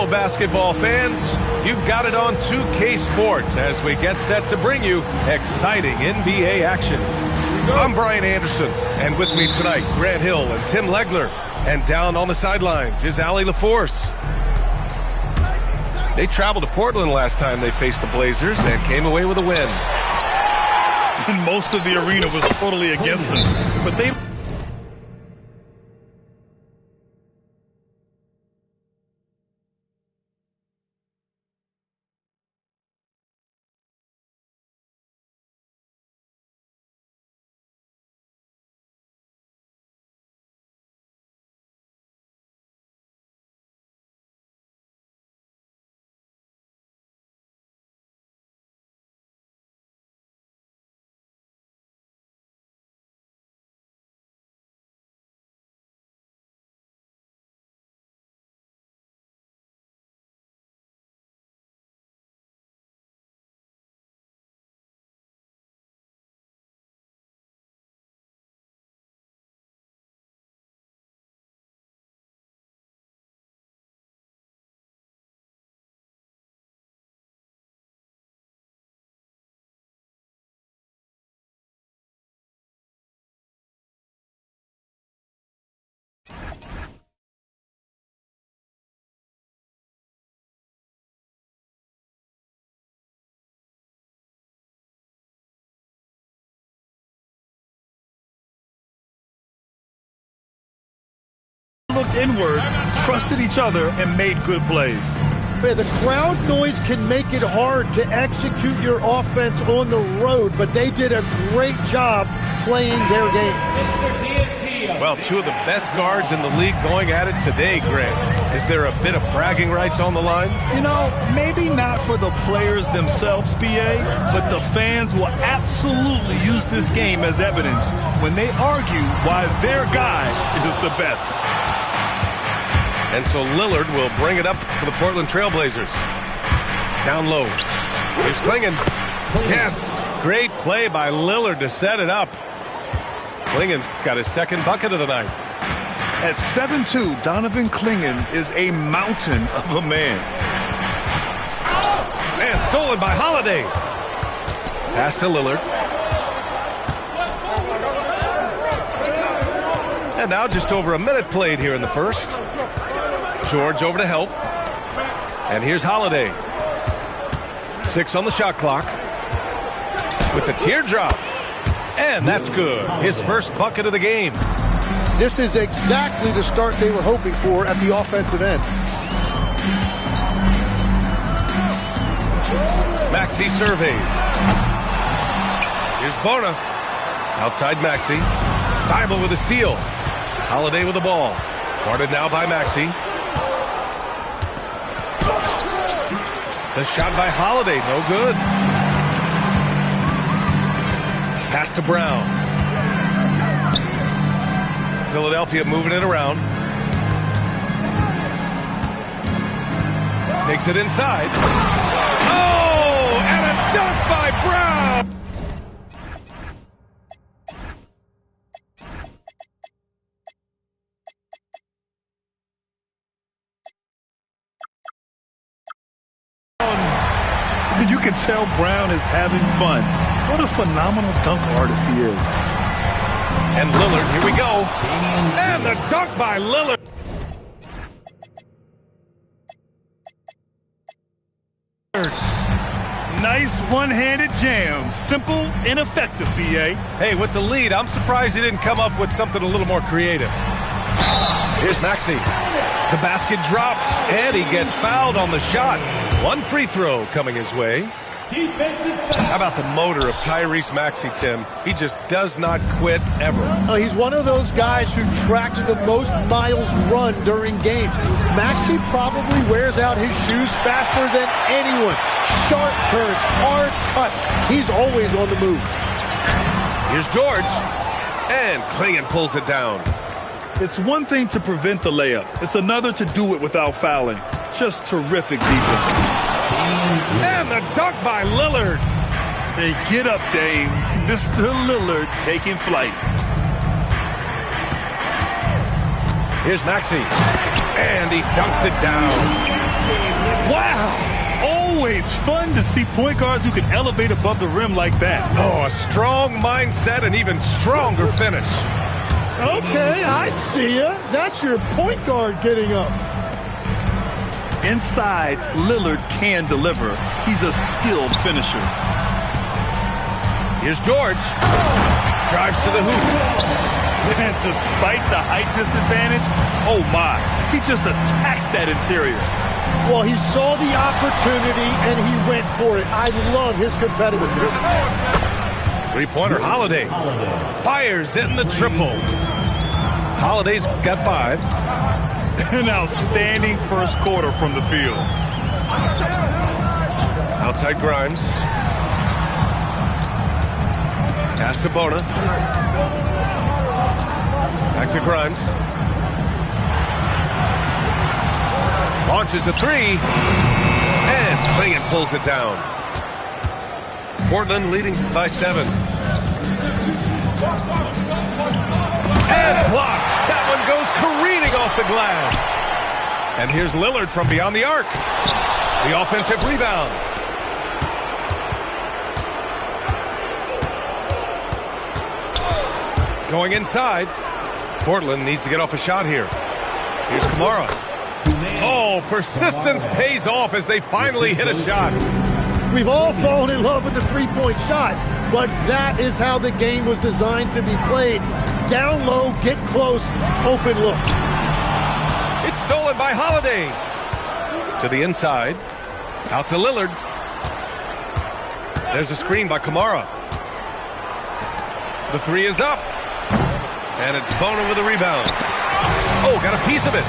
Hello, basketball fans. You've got it on 2K Sports as we get set to bring you exciting NBA action. I'm Brian Anderson, and with me tonight, Grant Hill and Tim Legler. And down on the sidelines is Allie LaForce. They traveled to Portland last time they faced the Blazers and came away with a win. And most of the arena was totally against them. But they... looked inward, trusted each other, and made good plays. The crowd noise can make it hard to execute your offense on the road, but they did a great job playing their game. Well, two of the best guards in the league going at it today, Grant. Is there a bit of bragging rights on the line? You know, maybe not for the players themselves, BA, but the fans will absolutely use this game as evidence when they argue why their guy is the best. And so Lillard will bring it up for the Portland Trailblazers. Down low. Here's Clingan. Yes! Great play by Lillard to set it up. Clingan's got his second bucket of the night. At 7'2", Donovan Clingan is a mountain of a man. Man, stolen by Holiday. Pass to Lillard. And now just over a minute played here in the first. George over to help. And here's Holiday. 6 on the shot clock. With the teardrop. And that's good. His first bucket of the game. This is exactly the start they were hoping for at the offensive end. Maxey surveys. Here's Bona. Outside Maxey. Bible with a steal. Holiday with the ball. Guarded now by Maxey. The shot by Holiday, no good. Pass to Brown. Philadelphia moving it around. Takes it inside. Oh, and a dunk by Brown! You can tell Brown is having fun. What a phenomenal dunk artist he is. And Lillard, here we go. And the dunk by Lillard. Nice one-handed jam. Simple and effective, B.A. Hey, with the lead, I'm surprised he didn't come up with something a little more creative. Here's Maxey. The basket drops, and he gets fouled on the shot. One free throw coming his way. How about the motor of Tyrese Maxey, Tim? He just does not quit ever. He's one of those guys who tracks the most miles run during games. Maxey probably wears out his shoes faster than anyone. Sharp turns, hard cuts. He's always on the move. Here's George. And Clingan pulls it down. It's one thing to prevent the layup. It's another to do it without fouling. Just terrific defense. And the dunk by Lillard. Hey, get up, Dame. Mr. Lillard taking flight. Here's Maxey. And he dunks it down. Wow! Always fun to see point guards who can elevate above the rim like that. Oh, a strong mindset and even stronger finish. Okay, I see ya. That's your point guard getting up. Inside, Lillard can deliver. He's a skilled finisher. Here's George. Drives to the hoop. And despite the height disadvantage, oh my, he just attacks that interior. Well, he saw the opportunity and he went for it. I love his competitiveness. Three-pointer, Holiday. Fires in the triple. Holiday's got 5. An outstanding first quarter from the field. Outside Grimes. Pass to Bona. Back to Grimes. Launches a 3. And Clingan pulls it down. Portland leading by 7. And blocked. That one goes careening off the glass. And here's Lillard from beyond the arc. The offensive rebound. Going inside. Portland needs to get off a shot here. Here's Kamara. Oh, persistence pays off as they finally hit a shot. We've all fallen in love with the three-point shot, but that is how the game was designed to be played. Down low, get close, open look. It's stolen by Holiday. To the inside. Out to Lillard. There's a screen by Kamara. The 3 is up. And it's Bona with a rebound. Oh, got a piece of it.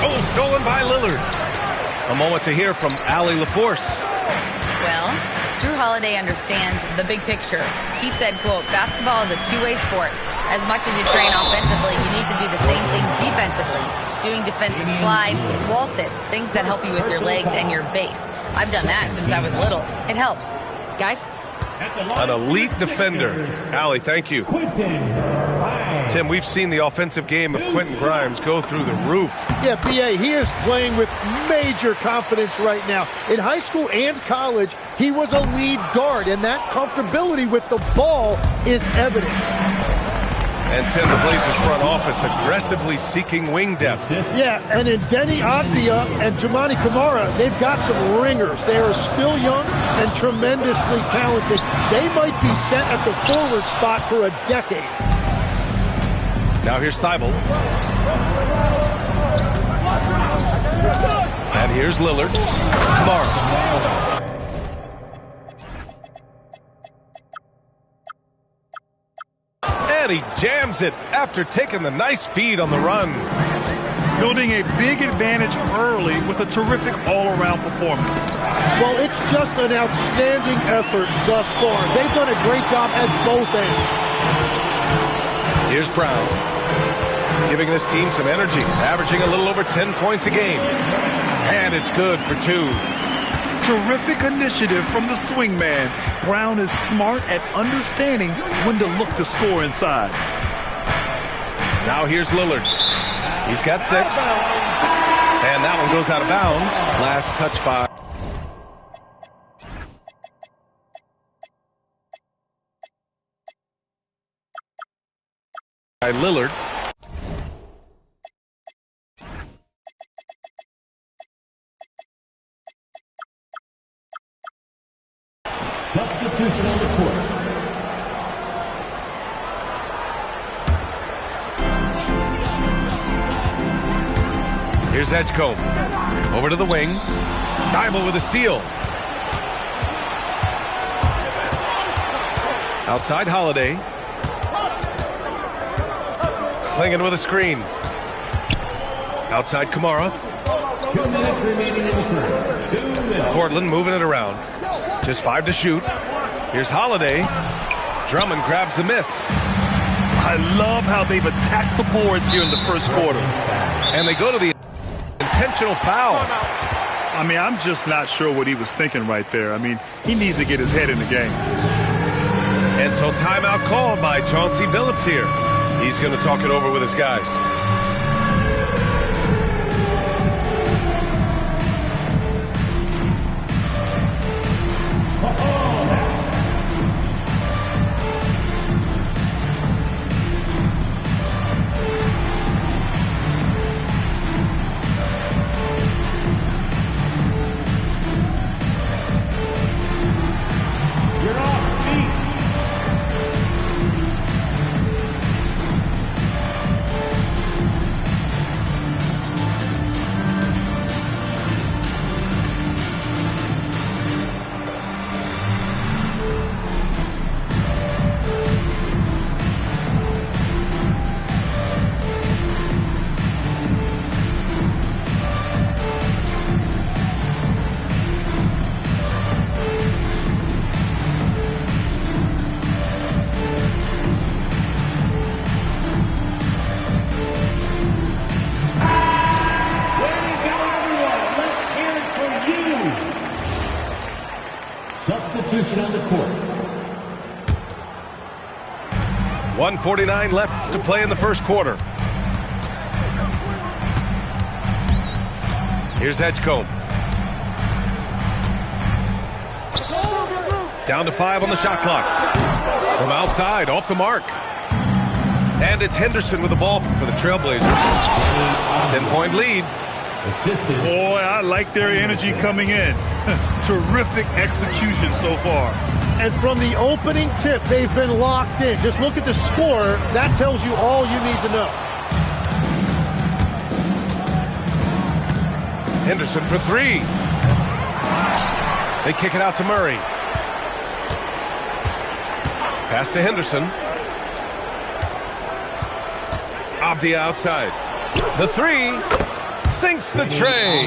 Oh, stolen by Lillard. A moment to hear from Allie LaForce. Well, Drew Holiday understands the big picture. He said, quote, basketball is a two-way sport. As much as you train offensively, you need to do the same thing defensively. Doing defensive slides, wall sits, things that help you with your legs and your base. I've done that since I was little. It helps. Guys? An elite defender. Allie, thank you. Tim, we've seen the offensive game of Quentin Grimes go through the roof. Yeah, B.A., he is playing with major confidence right now. In high school and college, he was a lead guard, and that comfortability with the ball is evident. And Tim, the Blazers front office aggressively seeking wing depth. Yeah, and in Denny Avdia and Toumani Camara, they've got some ringers. They are still young and tremendously talented. They might be set at the forward spot for a decade. Now here's Thibault. And here's Lillard. Kamara. And he jams it after taking the nice feed on the run. Building a big advantage early with a terrific all-around performance. Well, it's just an outstanding effort thus far. They've done a great job at both ends. Here's Brown, giving this team some energy, averaging a little over 10 points a game. And it's good for 2. Terrific initiative from the swing man. Brown is smart at understanding when to look to score inside. Now here's Lillard. He's got 6. And that one goes out of bounds. Last touch by Lillard. Substitution on the court. Here's Edgecombe. Over to the wing. Thibault with a steal. Outside Holiday. Clingan with a screen. Outside Kamara. 2 minutes remaining in the first. 2 minutes. Portland moving it around. Just 5 to shoot. Here's Holiday. Drummond grabs the miss. I love how they've attacked the boards here in the first quarter. And they go to the intentional foul. I mean, I'm just not sure what he was thinking right there. I mean, he needs to get his head in the game. And so timeout called by Chauncey Billups here. He's going to talk it over with his guys. substitution on the court. 1:49 left to play in the first quarter. Here's Edgecombe. Down to 5 on the shot clock. From outside, off the mark. And it's Henderson with the ball for the Trailblazers. 10-point lead. Boy, I like their energy coming in. Terrific execution so far. And from the opening tip, they've been locked in. Just look at the score. That tells you all you need to know. Henderson for 3. They kick it out to Murray. Pass to Henderson. Gotw outside. The 3 sinks the tray.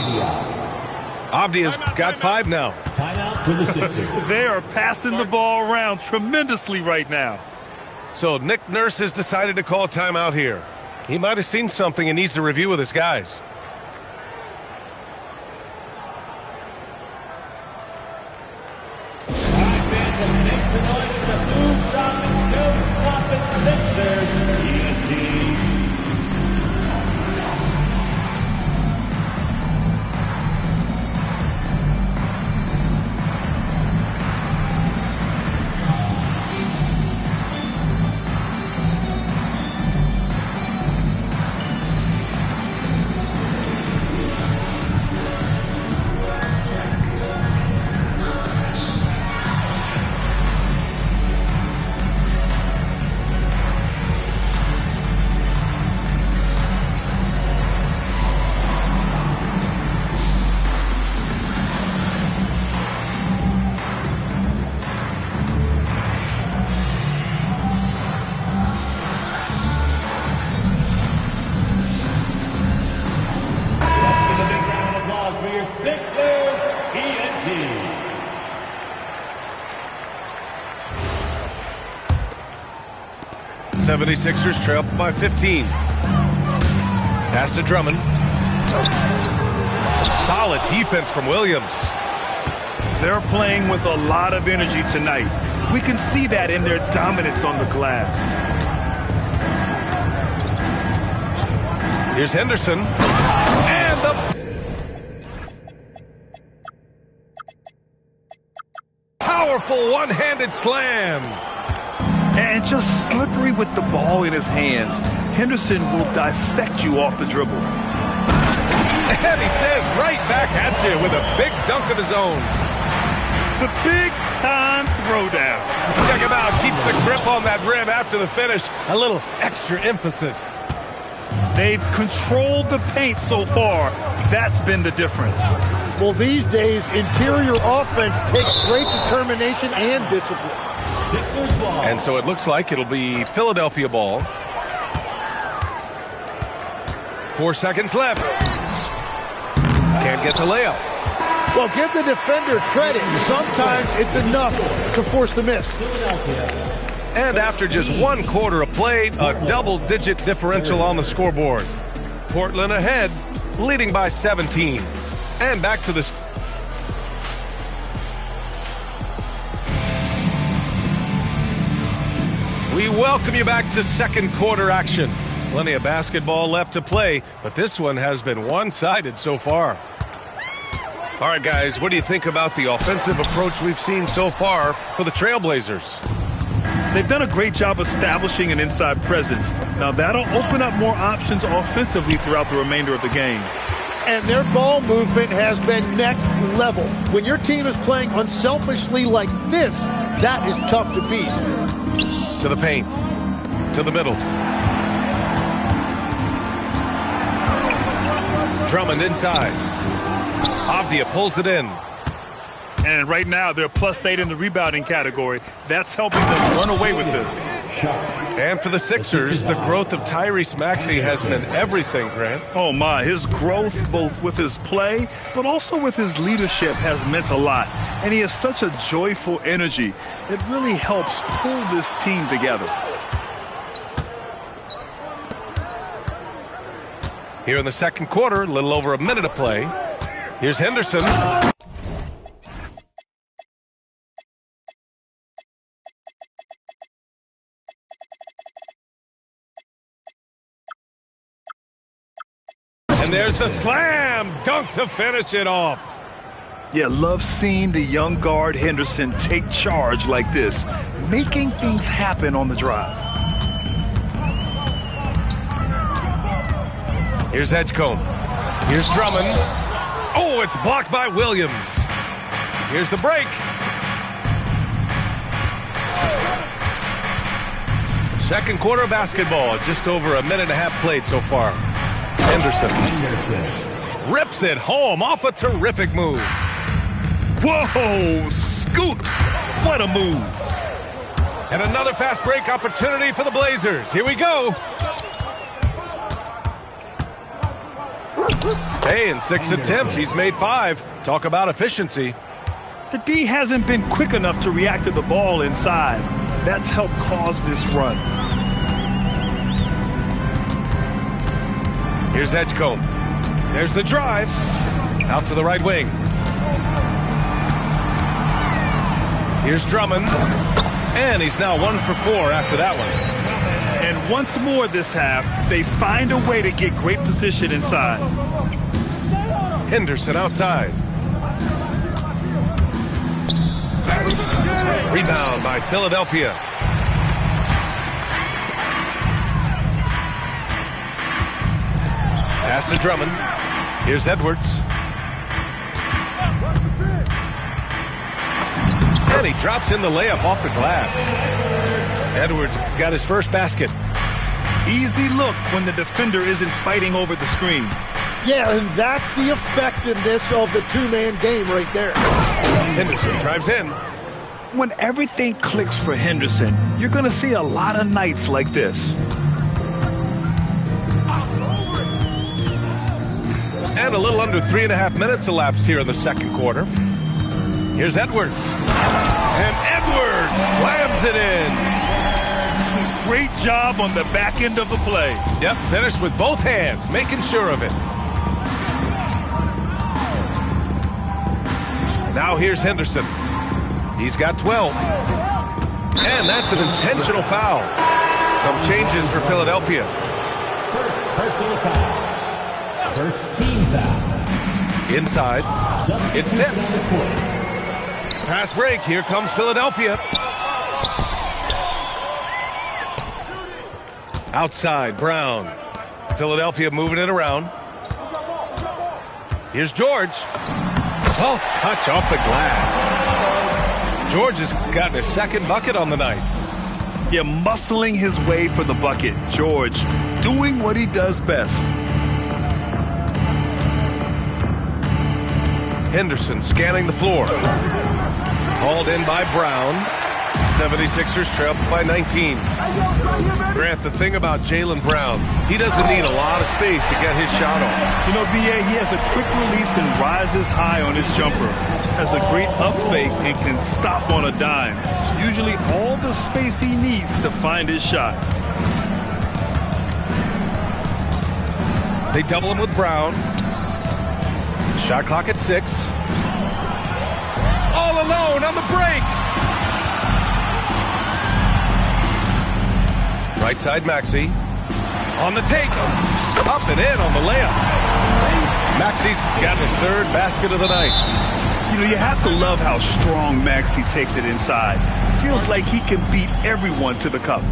Gotw has got 5 now. Timeout for the Sixers. They are passing the ball around tremendously right now. So Nick Nurse has decided to call timeout here. He might have seen something and needs to review with his guys. Sixers, ENT. 76ers trail by 15. Pass to Drummond. Solid defense from Williams. They're playing with a lot of energy tonight. We can see that in their dominance on the glass. Here's Henderson. And the powerful one-handed slam. And just slippery with the ball in his hands. Henderson will dissect you off the dribble. And he says right back at you with a big dunk of his own. The big-time throwdown. Check him out. Keeps the grip on that rim after the finish. A little extra emphasis. They've controlled the paint so far. That's been the difference. Well, these days, interior offense takes great determination and discipline. And so it looks like it'll be Philadelphia ball. 4 seconds left. Can't get the layup. Well, give the defender credit. Sometimes it's enough to force the miss. And after just 1 quarter of play, a double-digit differential on the scoreboard. Portland ahead, leading by 17. And back to the... We welcome you back to second quarter action. Plenty of basketball left to play, but this one has been one-sided so far. All right, guys, what do you think about the offensive approach we've seen so far for the Trailblazers? They've done a great job establishing an inside presence. Now, that'll open up more options offensively throughout the remainder of the game. And their ball movement has been next level. When your team is playing unselfishly like this, that is tough to beat. To the paint. To the middle. Drummond inside. Gotw pulls it in. And right now, they're +8 in the rebounding category. That's helping them run away with this. And for the Sixers, the growth of Tyrese Maxey has been everything, Grant. Oh, my. His growth, both with his play, but also with his leadership, has meant a lot. And he has such a joyful energy. It really helps pull this team together. Here in the second quarter, a little over a minute of play. Here's Henderson. the slam dunk to finish it off. Yeah, love seeing the young guard Henderson take charge like this, making things happen on the drive. Here's Edgecombe. Here's Drummond. Oh, it's blocked by Williams. Here's the break. Second quarter of basketball. Just over a minute and a half played so far. Henderson rips it home off a terrific move. Whoa, scoot. What a move. And another fast break opportunity for the Blazers. Here we go. Hey, in 6 attempts, he's made 5. Talk about efficiency. The D hasn't been quick enough to react to the ball inside. That's helped cause this run. Here's Edgecombe. There's the drive. Out to the right wing. Here's Drummond. And he's now 1 for 4 after that one. And once more this half, they find a way to get great position inside. Henderson outside. Rebound by Philadelphia. Pass to Drummond. Here's Edwards. And he drops in the layup off the glass. Edwards got his first basket. Easy look when the defender isn't fighting over the screen. Yeah, and that's the effectiveness of the two-man game right there. Henderson drives in. When everything clicks for Henderson, you're going to see a lot of nights like this. And a little under 3.5 minutes elapsed here in the second quarter. Here's Edwards. And Edwards slams it in. Great job on the back end of the play. Yep, finished with both hands, making sure of it. Now here's Henderson. He's got 12. And that's an intentional foul. Some changes for Philadelphia. First personal foul. First team foul. Inside. It's Dent. Pass break. Here comes Philadelphia. Outside, Brown. Philadelphia moving it around. Here's George. Soft touch off the glass. George has gotten his second bucket on the night. Yeah, muscling his way for the bucket. George doing what he does best. Henderson scanning the floor. Hauled in by Brown. 76ers trail by 19. Grant, the thing about Jaylen Brown, he doesn't need a lot of space to get his shot off. You know, B.A., he has a quick release and rises high on his jumper. Has a great up fake and can stop on a dime. Usually all the space he needs to find his shot. They double him with Brown. Shot clock at 6. All alone on the break. Right side, Maxey. On the take. Up and in on the layup. Maxey's got his third basket of the night. You know, you have to love how strong Maxey takes it inside. Feels like he can beat everyone to the cup.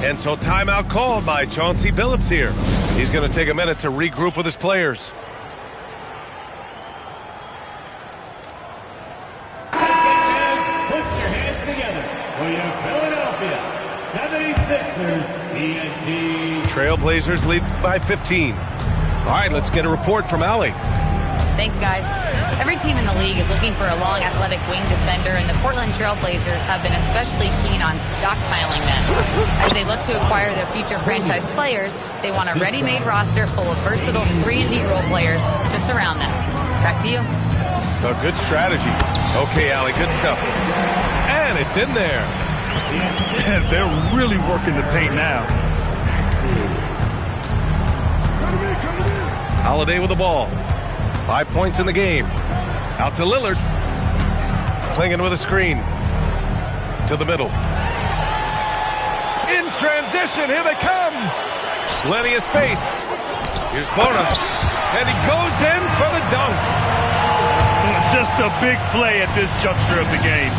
And so timeout called by Chauncey Billups here. He's going to take a minute to regroup with his players. Put your hands together for your Philadelphia 76ers TNT. Trailblazers lead by 15. All right, let's get a report from Allie. Thanks, guys. Every team in the league is looking for a long, athletic wing defender, and the Portland Trailblazers have been especially keen on stockpiling them. As they look to acquire their future franchise players, they want a ready-made roster full of versatile 3-and-D role players to surround them. Back to you. A good strategy. Okay, Allie, good stuff. And it's in there. They're really working the paint now. Holiday with the ball. 5 points in the game. Out to Lillard. Clinging with a screen. To the middle. In transition, here they come. Plenty of space. Here's Bona, and he goes in for the dunk. Just a big play at this juncture of the game.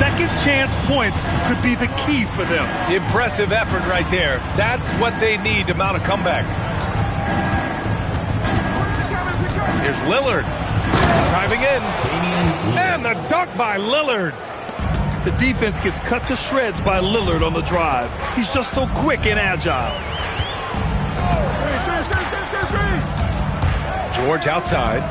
Second chance points could be the key for them. Impressive effort right there. That's what they need to mount a comeback. Here's Lillard, driving in, and the dunk by Lillard. The defense gets cut to shreds by Lillard on the drive. He's just so quick and agile. George outside.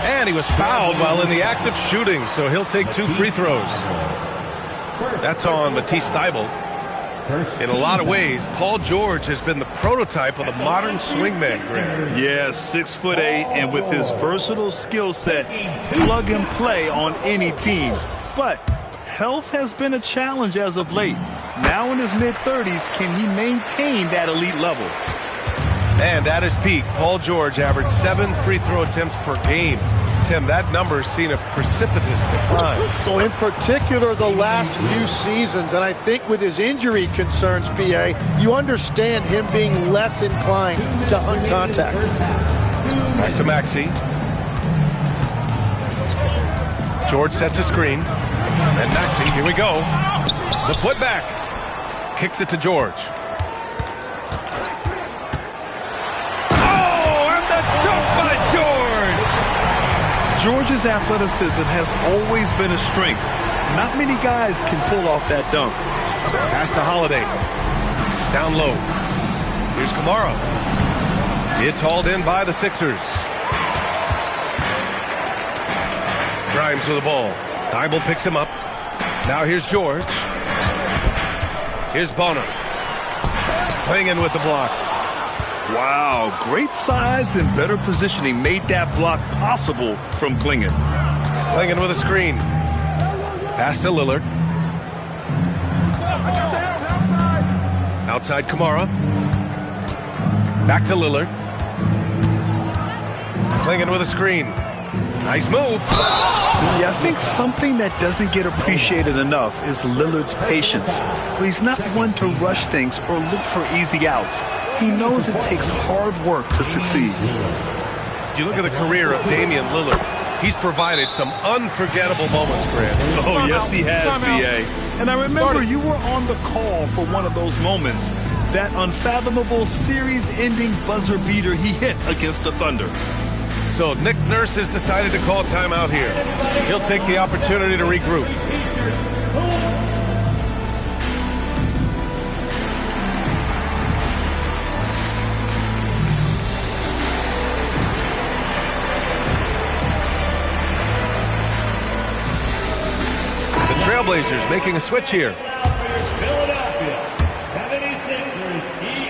And he was fouled while in the act of shooting, so he'll take 2 free throws. That's on Matisse Thybulle. In a lot of ways, Paul George has been the prototype of the modern swingman, Grant. Yeah, 6'8", and with his versatile skill set, plug and play on any team. But health has been a challenge as of late. Now in his mid-30s, can he maintain that elite level? And at his peak, Paul George averaged 7 free throw attempts per game. Tim, that number's seen a precipitous decline. Well, in particular, the last few seasons, and I think with his injury concerns, PA, you understand him being less inclined to hunt contact. Back to Maxey. George sets a screen. And Maxey, here we go. The putback. Kicks it to George. George's athleticism has always been a strength. Not many guys can pull off that dunk. Pass to Holiday. Down low. Here's Kamara. It's hauled in by the Sixers. Grimes with the ball. Thybulle picks him up. Now here's George. Here's Bona. Clinging with the block. Wow, great size and better positioning made that block possible from Clingan. Clingan with a screen. Pass to Lillard. Outside Kamara. Back to Lillard. Clingan with a screen. Nice move. Yeah, I think something that doesn't get appreciated enough is Lillard's patience. But he's not one to rush things or look for easy outs. He knows it takes hard work to succeed. You look at the career of Damian Lillard. He's provided some unforgettable moments, Grant. Oh, yes, he has, B.A. And I remember you were on the call for one of those moments. That unfathomable series-ending buzzer beater he hit against the Thunder. So Nick Nurse has decided to call timeout here. He'll take the opportunity to regroup. Trailblazers making a switch here.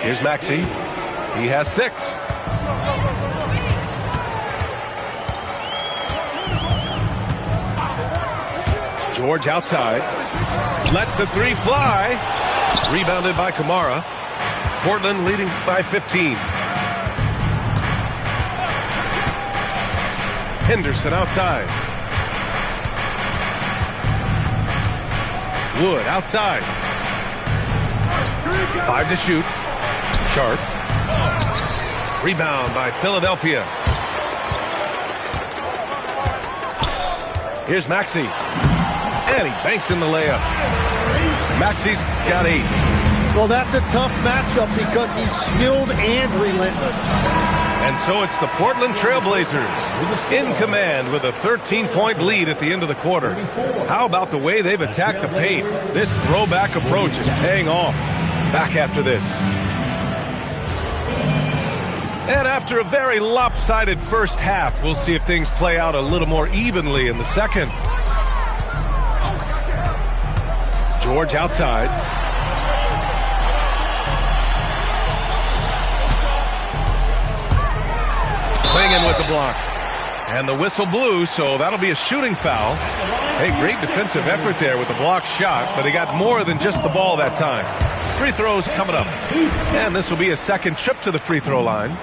Here's Maxey. He has 6. George outside. Lets the 3 fly. Rebounded by Kamara. Portland leading by 15. Henderson outside. Wood outside. 5 to shoot. Sharp. Rebound by Philadelphia. Here's Maxey. And he banks in the layup. Maxey's got 8. Well, that's a tough matchup because he's skilled and relentless. And so it's the Portland Trailblazers in command with a 13-point lead at the end of the quarter. How about the way they've attacked the paint? This throwback approach is paying off. Back after this. And after a very lopsided first half, we'll see if things play out a little more evenly in the second. George outside. Clingan with the block. And the whistle blew, so that'll be a shooting foul. Hey, great defensive effort there with the block shot, but he got more than just the ball that time. Free throws coming up. And this will be a second trip to the free throw line.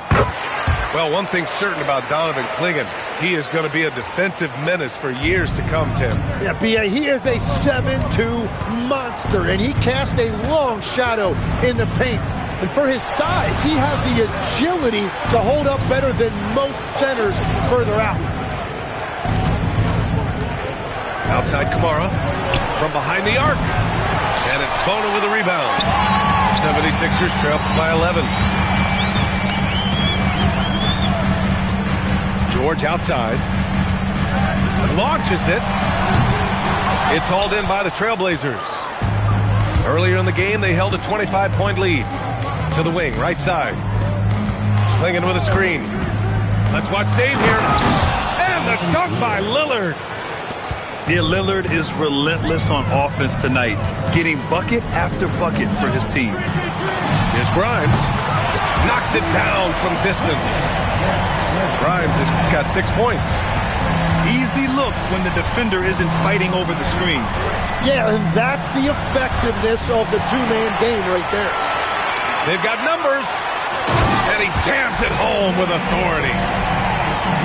Well, one thing's certain about Donovan Clingan. He is going to be a defensive menace for years to come, Tim. Yeah, B.A., he is a 7'2" monster, and he casts a long shadow in the paint. And for his size, he has the agility to hold up better than most centers further out. Outside Kamara, from behind the arc. And it's Bona with a rebound. 76ers trail by 11. George outside. Launches it. It's hauled in by the Trailblazers. Earlier in the game, they held a 25-point lead. To the wing, right side. Clingan with a screen. Let's watch Dame here. And the dunk by Lillard. Yeah, Lillard is relentless on offense tonight, getting bucket after bucket for his team. Here's Grimes. Knocks it down from distance. Grimes has got 6 points. Easy look when the defender isn't fighting over the screen. Yeah, and that's the effectiveness of the two-man game right there. They've got numbers. And he jams it home with authority.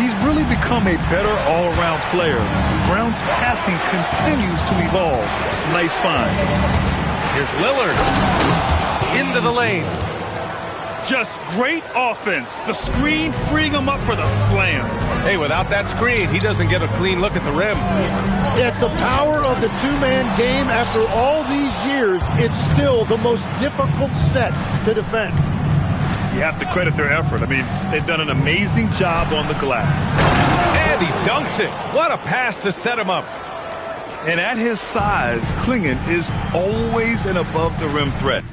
He's really become a better all-around player. Brown's passing continues to evolve. Nice find. Here's Lillard. Into the lane. Just great offense. The screen freeing him up for the slam. Hey, without that screen, he doesn't get a clean look at the rim. Yeah, it's the power of the two-man game. After all these years, it's still the most difficult set to defend. You have to credit their effort. I mean, they've done an amazing job on the glass. And he dunks it. What a pass to set him up. And at his size, Clingan is always an above-the-rim threat.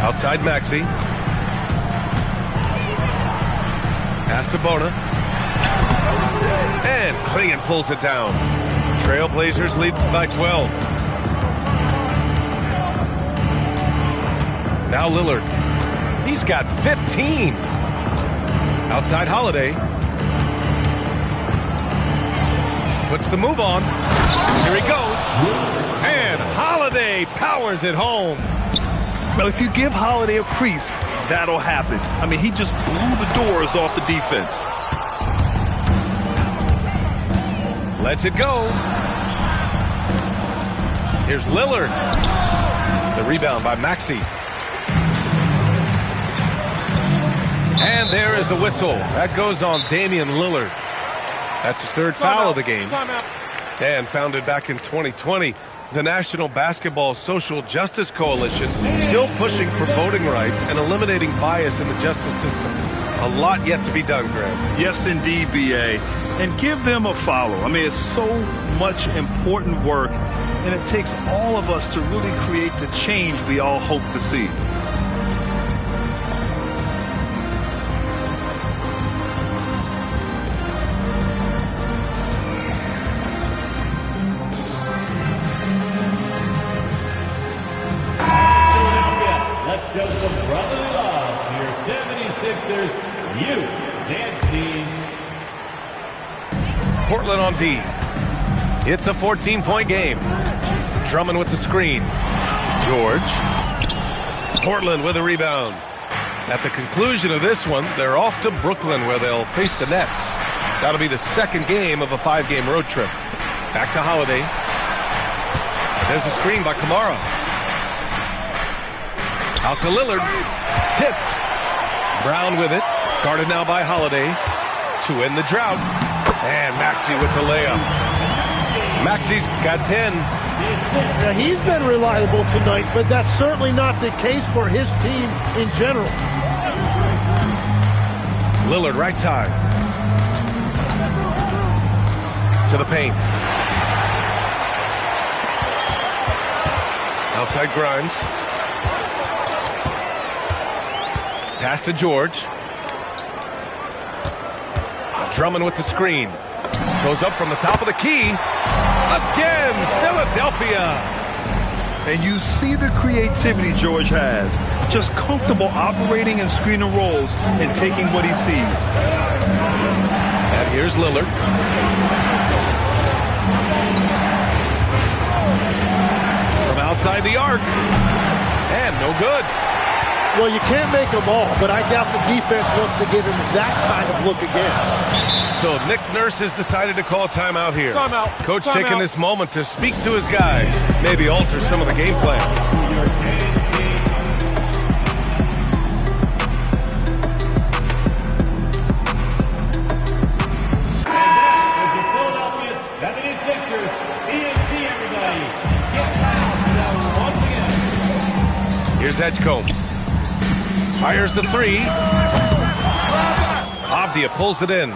Outside Maxey. Pass to Bona. And Clingan pulls it down. Trailblazers lead by 12. Now Lillard. He's got 15. Outside Holiday. Puts the move on. Here he goes. And Holiday powers it home. Well, if you give Holiday a crease, that'll happen. I mean, he just blew the doors off the defense. Lets it go. Here's Lillard. The rebound by Maxey. And there is a whistle. That goes on Damian Lillard. That's his third foul of the game. And founded back in 2020, the National Basketball Social Justice Coalition still pushing for voting rights and eliminating bias in the justice system. A lot yet to be done, Greg. Yes, indeed, B.A. And give them a follow. I mean, it's so much important work, and it takes all of us to really create the change we all hope to see. Let's show some brotherly love to your 76ers youth dance team. Portland on D. It's a 14-point game. Drummond with the screen. George. Portland with a rebound. At the conclusion of this one, they're off to Brooklyn where they'll face the Nets. That'll be the second game of a 5-game road trip. Back to Holiday. There's a screen by Kamara. Out to Lillard. Tipped. Brown with it. Guarded now by Holiday. To end the drought. And Maxey with the layup. Maxey's got 10. Now, he's been reliable tonight, but that's certainly not the case for his team in general. Lillard right side. To the paint. Outside Grimes. Pass to George. Drummond with the screen. Goes up from the top of the key. Again, Philadelphia. And you see the creativity George has. Just comfortable operating in screen and rolls and taking what he sees. And here's Lillard. inside the arc. And no good. Well, you can't make them all, but I doubt the defense wants to give him that kind of look again. So Nick Nurse has decided to call timeout here. Timeout. Coach Timeout. taking this moment to speak to his guys, maybe alter some of the game plan. Here's Edgecombe. Fires the three. Avdia pulls it in.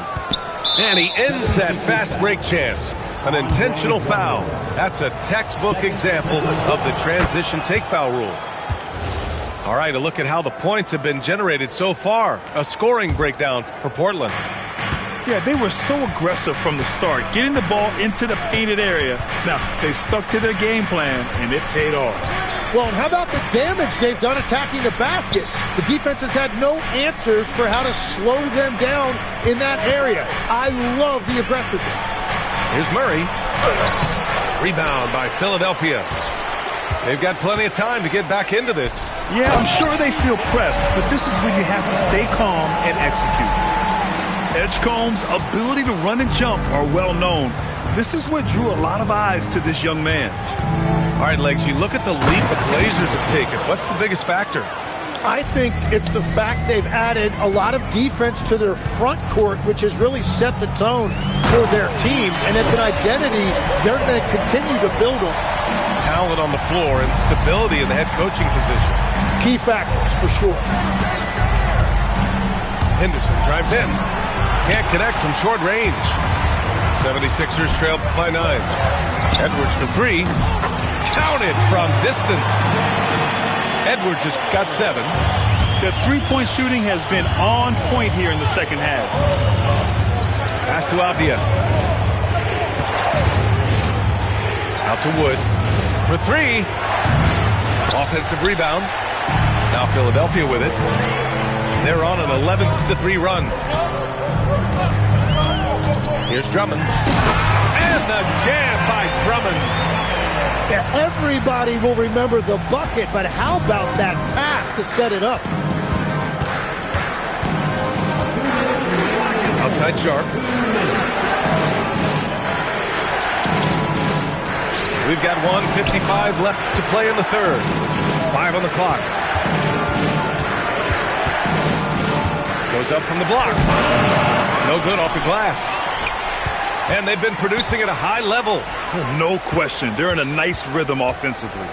And he ends that fast break chance. An intentional foul. That's a textbook example of the transition take foul rule. All right, a look at how the points have been generated so far. A scoring breakdown for Portland. Yeah, they were so aggressive from the start, getting the ball into the painted area. Now, they stuck to their game plan, and it paid off. Well, and how about the damage they've done attacking the basket? The defense has had no answers for how to slow them down in that area. I love the aggressiveness. Here's Murray. Rebound by Philadelphia. They've got plenty of time to get back into this. Yeah, I'm sure they feel pressed, but this is when you have to stay calm and execute. Edgecombe's ability to run and jump are well known. This is what drew a lot of eyes to this young man. All right, Legs, you look at the leap the Blazers have taken. What's the biggest factor? I think it's the fact they've added a lot of defense to their front court, which has really set the tone for their team, and it's an identity they're going to continue to build on. Talent on the floor and stability in the head coaching position. Key factors, for sure. Henderson drives in. Can't connect from short range. 76ers trail by 9. Edwards for three. Counted from distance. Edwards has got 7. The three-point shooting has been on point here in the second half. Pass to Avdia. Out to Wood. For three. Offensive rebound. Now Philadelphia with it. They're on an 11-3 run. Here's Drummond. And the jam by Drummond. Yeah, everybody will remember the bucket, but how about that pass to set it up? Outside Sharp. We've got 1:55 left to play in the third. 5 on the clock. Goes up from the block. No good off the glass. And they've been producing at a high level. No question. They're in a nice rhythm offensively.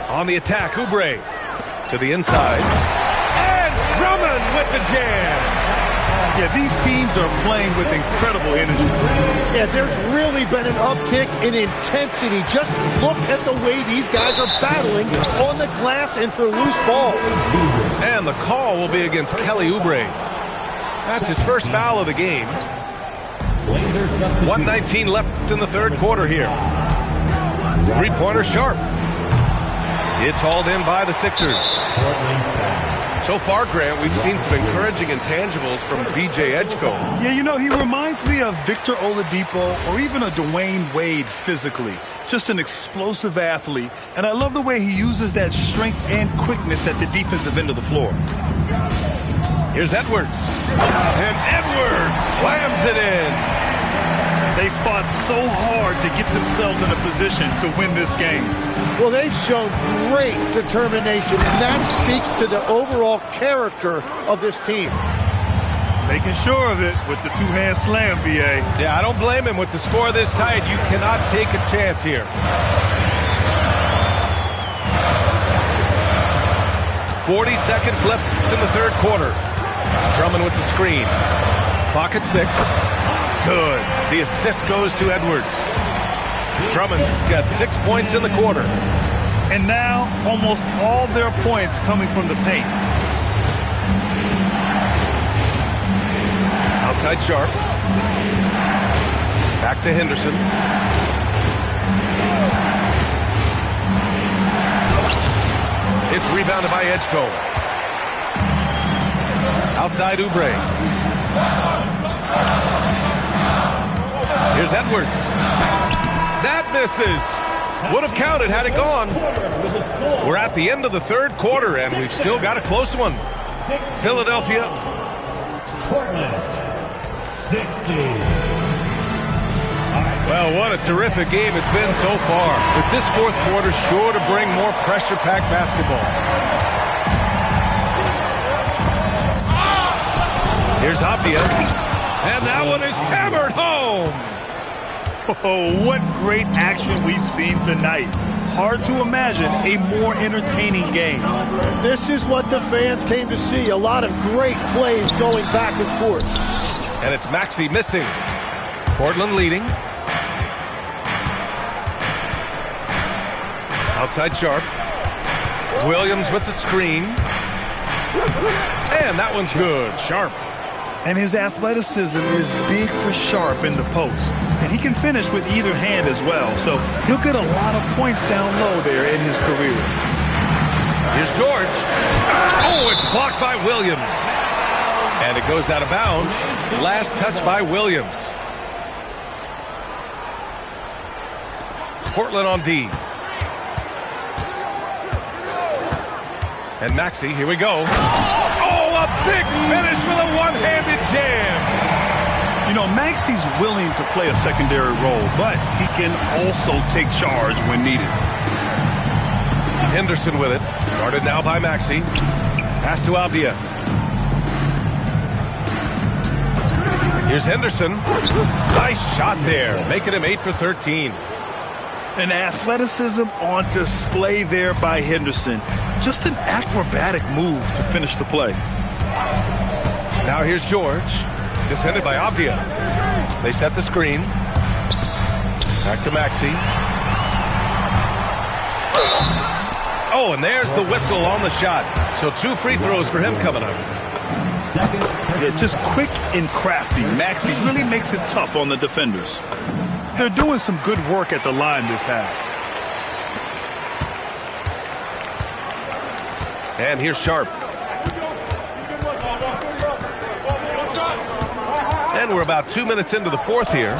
On the attack, Oubre to the inside. And Drummond with the jam. Yeah, these teams are playing with incredible energy. Yeah, there's really been an uptick in intensity. Just look at the way these guys are battling on the glass and for loose balls. And the call will be against Kelly Oubre. That's his first foul of the game. 1:19 left in the third quarter here. Three-pointer Sharp. It's hauled in by the Sixers. So far, Grant, we've seen some encouraging intangibles from VJ Edgecombe. Yeah, you know, he reminds me of Victor Oladipo or even a Dwayne Wade physically. Just an explosive athlete. And I love the way he uses that strength and quickness at the defensive end of the floor. Here's Edwards. And Edwards slams it in. They fought so hard to get themselves in a position to win this game. Well, they've shown great determination, and that speaks to the overall character of this team. Making sure of it with the two-hand slam, B.A. Yeah, I don't blame him. With the score this tight, you cannot take a chance here. 40 seconds left in the third quarter. Drummond with the screen. Clock at 6. Good. The assist goes to Edwards. Drummond's got 6 points in the quarter. And now, almost all their points coming from the paint. Outside Sharp. Back to Henderson. It's rebounded by Edgecombe. Outside Oubre. Here's Edwards. That misses. Would have counted had it gone. We're at the end of the third quarter, and we've still got a close one. Philadelphia. Portland, 60. Well, what a terrific game it's been so far. With this fourth quarter sure to bring more pressure-packed basketball. Here's Gotw. And that one is hammered home. Oh, what great action we've seen tonight. Hard to imagine a more entertaining game. This is what the fans came to see. A lot of great plays going back and forth. And it's Maxey missing. Portland leading. Outside Sharp. Williams with the screen. And that one's good. Sharp. And his athleticism is big for Sharp in the post. And he can finish with either hand as well. So he'll get a lot of points down low there in his career. Here's George. Oh, it's blocked by Williams. And it goes out of bounds. Last touch by Williams. Portland on D. And Maxey, here we go. Oh, a big finish with a one-handed jam. You know, Maxey's willing to play a secondary role, but he can also take charge when needed. Henderson with it. Guarded now by Maxey. Pass to Gotw. Here's Henderson. Nice shot there, making him 8 for 13. An athleticism on display there by Henderson. Just an acrobatic move to finish the play. Now here's George. Defended by Gotw. They set the screen. Back to Maxey. Oh, and there's the whistle on the shot. So 2 free throws for him coming up. Yeah, just quick and crafty. Maxey really makes it tough on the defenders. They're doing some good work at the line this half. And here's Sharp. And we're about 2 minutes into the fourth here.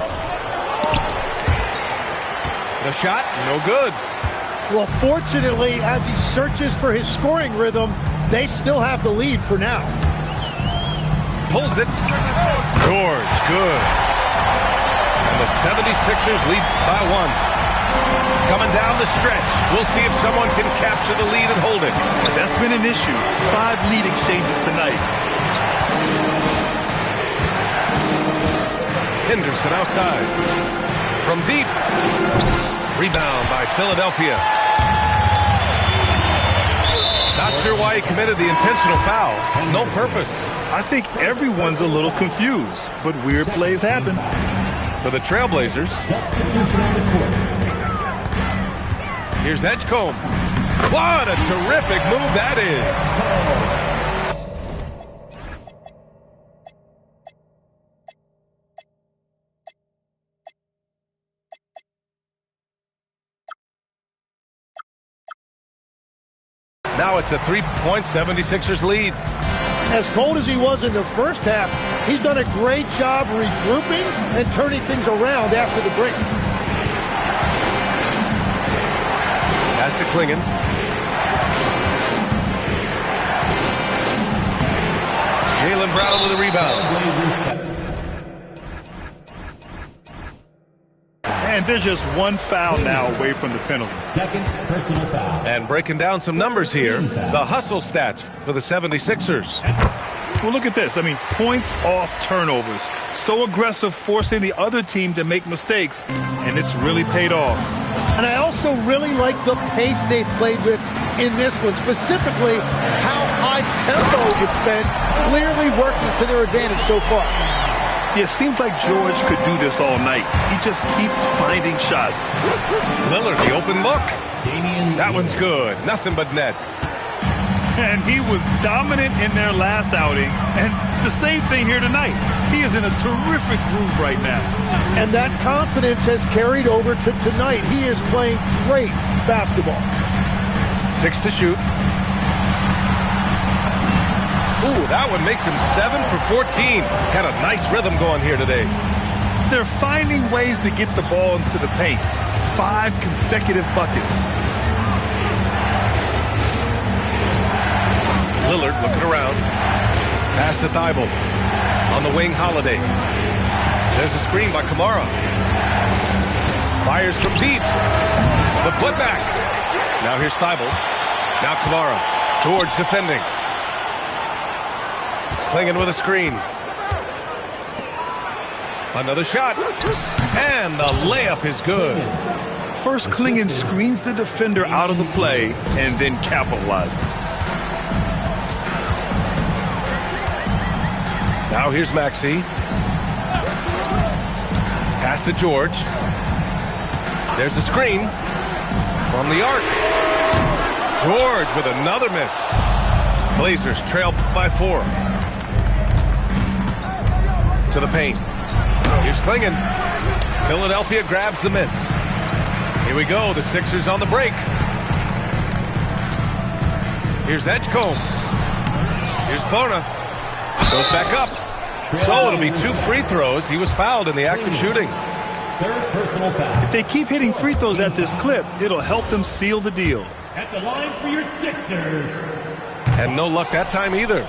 The shot, no good. Well, fortunately, as he searches for his scoring rhythm, they still have the lead for now. Pulls it. George, good. And the 76ers lead by 1. Coming down the stretch. We'll see if someone can capture the lead and hold it. That's been an issue. 5 lead exchanges tonight. Henderson outside. From deep. Rebound by Philadelphia. Not sure why he committed the intentional foul. No purpose. I think everyone's a little confused, but weird plays happen. For the Trailblazers. Here's Edgecombe. What a terrific move that is. Now it's a 3-point 76ers lead. As cold as he was in the first half, he's done a great job regrouping and turning things around after the break. Pass to Klingon. Jaylen Brown with a rebound. And there's just 1 foul now away from the penalty. Second personal foul. And breaking down some numbers here, the hustle stats for the 76ers. Well, look at this. I mean, points off turnovers. So aggressive, forcing the other team to make mistakes, and it's really paid off. And I also really like the pace they've played with in this one, specifically how high tempo it's been, clearly working to their advantage so far. Yeah, it seems like George could do this all night. He just keeps finding shots. Lillard, the open look. That one's good. Nothing but net. And he was dominant in their last outing. And the same thing here tonight. He is in a terrific groove right now. And that confidence has carried over to tonight. He is playing great basketball. 6 to shoot. Ooh, that one makes him 7 for 14. Got a nice rhythm going here today. They're finding ways to get the ball into the paint. 5 consecutive buckets. Lillard looking around. Pass to Thibault. On the wing, Holiday. There's a screen by Kamara. Fires from deep. The putback. Now here's Thibault. Now Kamara. George defending. Clinging with a screen. Another shot. And the layup is good. First, Klingon screens the defender out of the play and then capitalizes. Now here's Maxey. Pass to George. There's a screen from the arc. George with another miss. Blazers trail by 4. To the paint. Here's Klingon. Philadelphia grabs the miss. Here we go. The Sixers on the break. Here's Edgecombe. Here's Bona. Goes back up. So it'll be 2 free throws. He was fouled in the act of shooting. Third personal foul. If they keep hitting free throws at this clip, it'll help them seal the deal. At the line for your Sixers. And no luck that time either.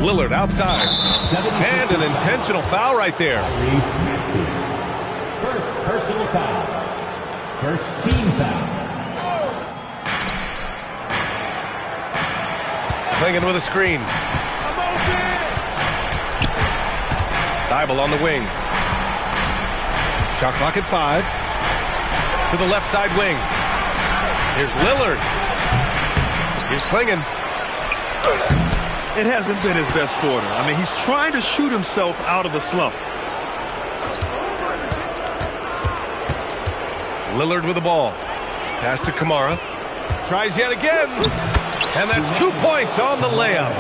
Lillard outside. And an intentional foul right there. First personal foul. First team foul. Klingon with a screen. Thibault on the wing. Shot clock at 5. To the left side wing. Here's Lillard. Here's Klingon. It hasn't been his best quarter. I mean, he's trying to shoot himself out of the slump. Lillard with the ball. Pass to Kamara. Tries yet again. And that's 2 points on the layup.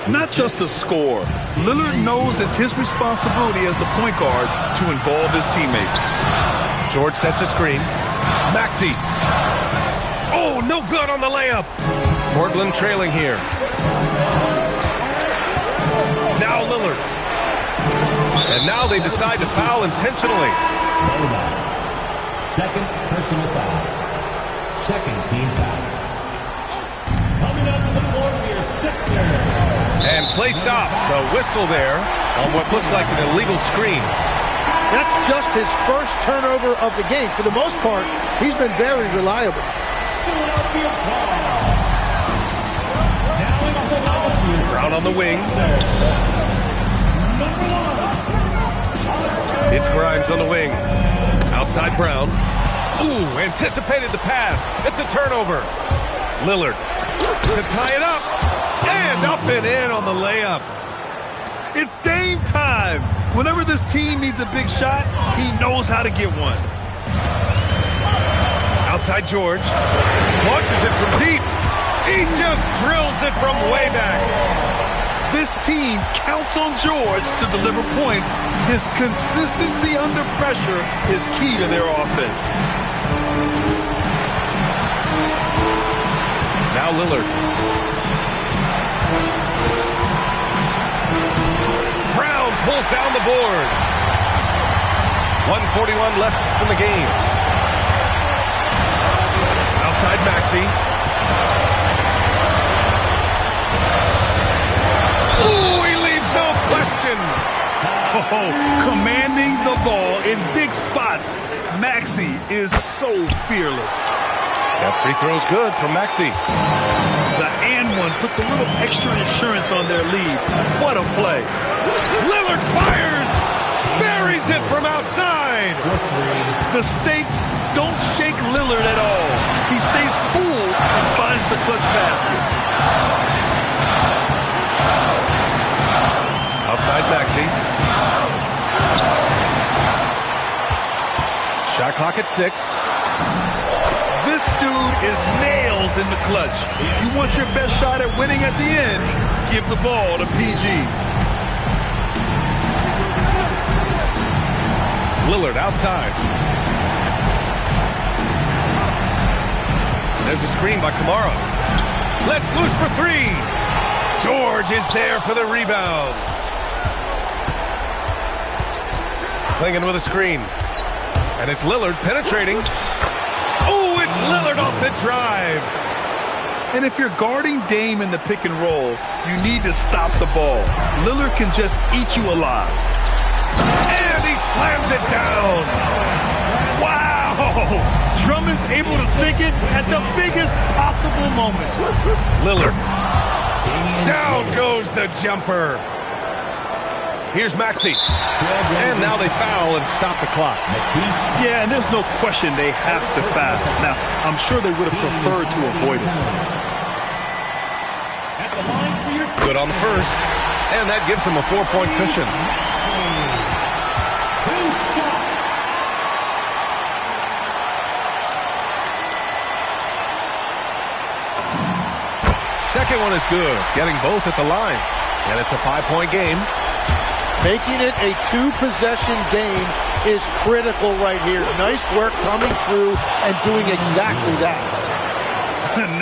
Not just a score. Lillard knows it's his responsibility as the point guard to involve his teammates. George sets a screen. Maxey. Oh, no good on the layup. Portland trailing here. Now Lillard. And now they decide to foul intentionally. Second personal foul. Second team foul. Coming up to the floor for your Sixers. And play stops. A whistle there on what looks like an illegal screen. That's just his first turnover of the game. For the most part, he's been very reliable. Philadelphia ball. Now it's Philadelphia. Brown on the wing. It's Grimes on the wing. Outside Brown. Ooh, anticipated the pass. It's a turnover. Lillard to tie it up. And up and in on the layup. It's Dame time. Whenever this team needs a big shot, he knows how to get one. Outside George. Launches it from deep. He just drills it from way back. This team counts on George to deliver points. His consistency under pressure is key to their offense. Now Lillard. Brown pulls down the board. 1:41 left in the game. Outside Maxey. Ooh, he leaves no question. Oh, commanding the ball in big spots. Maxey is so fearless. That free throw's good from Maxey. The and one puts a little extra insurance on their lead. What a play. Lillard fires. Buries it from outside. The stakes don't shake Lillard at all. He stays cool and finds the clutch basket. Outside Maxey. Shot clock at 6. This dude is nails in the clutch. You want your best shot at winning at the end, give the ball to PG. Lillard outside. There's a screen by Kamara. Let's loose for 3. George is there for the rebound. Clinging with a screen. And it's Lillard penetrating. Oh, it's Lillard off the drive. And if you're guarding Dame in the pick and roll, you need to stop the ball. Lillard can just eat you alive. And he slams it down. Wow! Drummond's able to sink it at the biggest possible moment. Lillard. Down goes the jumper. Here's Maxey. And now they foul and stop the clock. Yeah, and there's no question they have to foul. Now, I'm sure they would have preferred to avoid it. Good on the first. And that gives them a 4-point cushion. Second one is good, getting both at the line. And it's a 5-point game. Making it a 2-possession game is critical right here. Nice work coming through and doing exactly that.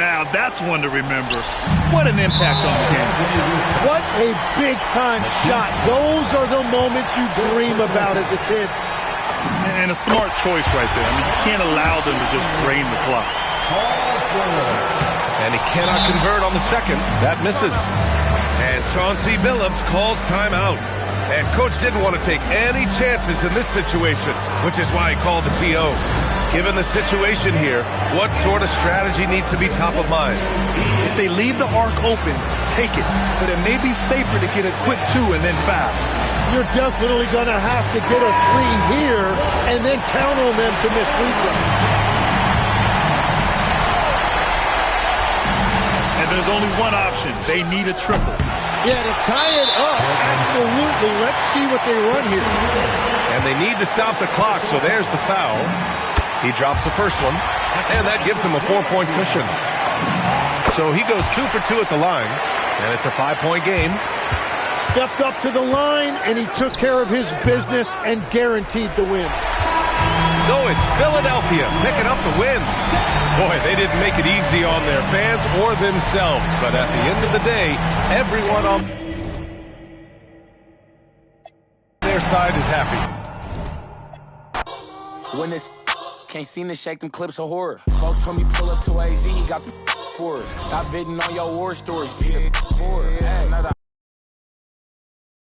Now, that's one to remember. What an impact on the game. What a big-time shot. Those are the moments you dream about as a kid. And a smart choice right there. I mean, you can't allow them to just drain the clock. And he cannot convert on the second. That misses. And Chauncey Billups calls timeout. And Coach didn't want to take any chances in this situation, which is why he called the TO. Given the situation here, what sort of strategy needs to be top of mind? If they leave the arc open, take it. But it may be safer to get a quick 2 and then foul. You're definitely going to have to get a 3 here and then count on them to miss free throws. And there's only one option. They need a triple. Yeah, to tie it up, absolutely. Let's see what they run here. And they need to stop the clock, so there's the foul. He drops the first one, and that gives him a 4-point cushion. So he goes 2 for 2 at the line, and it's a 5-point game. Stepped up to the line, and he took care of his business and guaranteed the win. So it's Philadelphia picking up the win. Boy, they didn't make it easy on their fans or themselves, but at the end of the day, everyone on their side is happy. When this can't seem to shake them clips of horror. Folks told me pull up to AZ, he got the for us. Stop bidding on your war stories, be the for